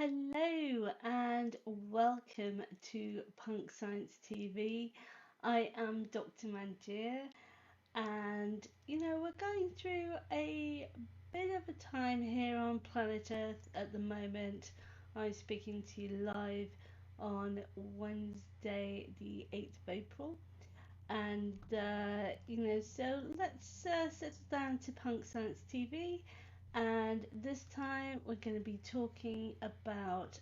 Hello and welcome to Punk Science TV. I am Dr. Manjir, and we're going through a bit of a time here on planet Earth at the moment. I'm speaking to you live on Wednesday, the 8th of April, and so let's settle down to Punk Science TV. And this time we're going to be talking about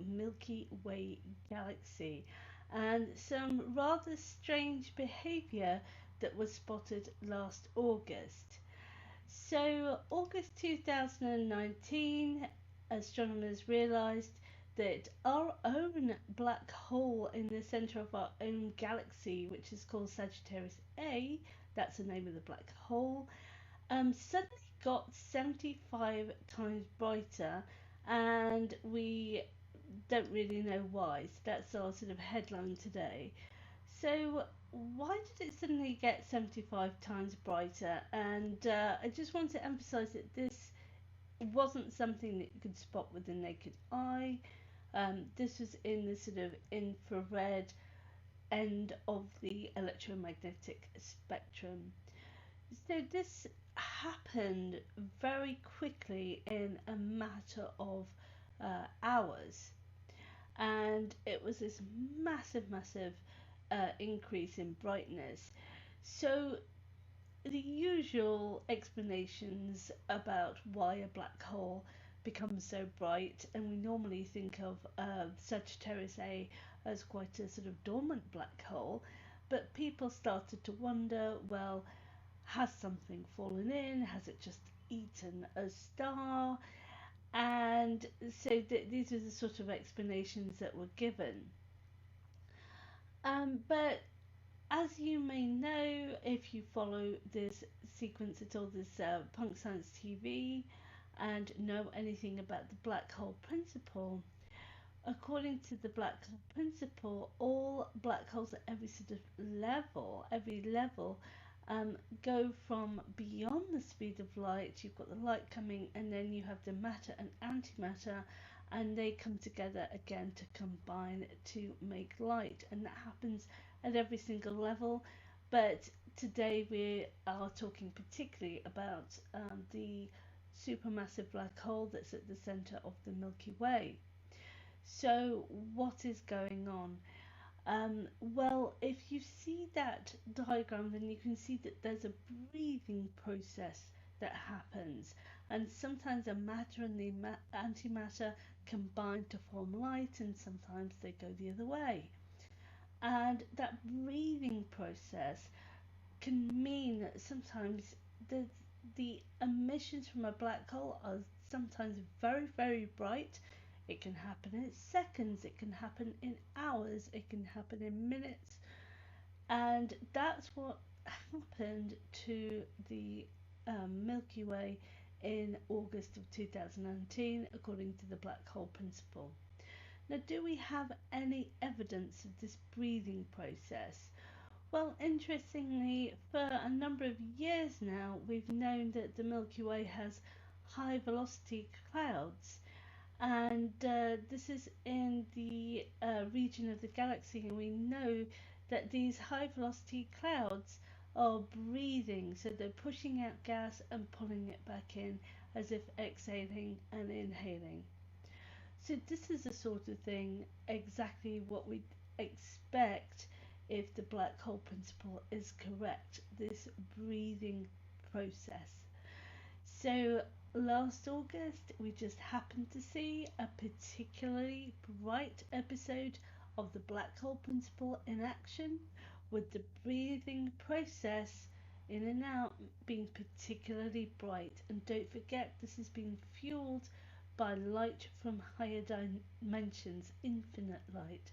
Milky Way galaxy and some rather strange behavior that was spotted last August. So, August 2019, astronomers realized that our own black hole in the center of our own galaxy, which is called Sagittarius A, that's the name of the black hole, suddenly got 75 times brighter, and we don't really know why. So that's our sort of headline today. So, why did it suddenly get 75 times brighter? And I just want to emphasize that this wasn't something that you could spot with the naked eye. This was in the sort of infrared end of the electromagnetic spectrum. So, this happened very quickly in a matter of hours, and it was this massive increase in brightness. So the usual explanations about why a black hole becomes so bright, and we normally think of Sagittarius A as quite a sort of dormant black hole, but people started to wonder, well, has something fallen in? Has it just eaten a star? And so these are the sort of explanations that were given. But as you may know, if you follow this sequence at all, this Punk Science TV, and know anything about the black hole principle, according to the black hole principle, all black holes at every sort of every level, go from beyond the speed of light. You've got the light coming, and then you have the matter and antimatter, and they come together again to combine to make light, and that happens at every single level. But today we are talking particularly about the supermassive black hole that's at the center of the Milky Way. So, what is going on? Well, if you see that diagram, then you can see that there's a breathing process that happens, and sometimes the matter and the antimatter combine to form light, and sometimes they go the other way. And that breathing process can mean that sometimes the emissions from a black hole are sometimes very bright. It can happen in seconds, it can happen in hours, it can happen in minutes, and that's what happened to the Milky Way in August of 2019, according to the black hole principle. Now, do we have any evidence of this breathing process? Well, interestingly, for a number of years now, we've known that the Milky Way has high velocity clouds, and this is in the region of the galaxy, and we know that these high velocity clouds are breathing, so they're pushing out gas and pulling it back in as if exhaling and inhaling. So this is the sort of thing exactly what we'd expect if the black hole principle is correct, this breathing process. So last August, we just happened to see a particularly bright episode of the black hole principle in action, with the breathing process in and out being particularly bright. And don't forget, this is being fueled by light from higher dimensions, infinite light.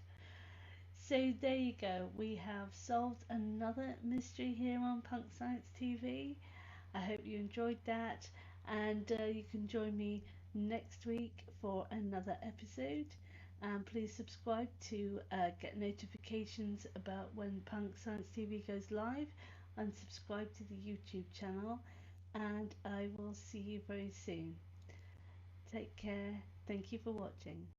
So there you go, we have solved another mystery here on Punk Science TV. I hope you enjoyed that, and you can join me next week for another episode. And please subscribe to get notifications about when Punk Science TV goes live, and subscribe to the YouTube channel. And I will see you very soon. Take care. Thank you for watching.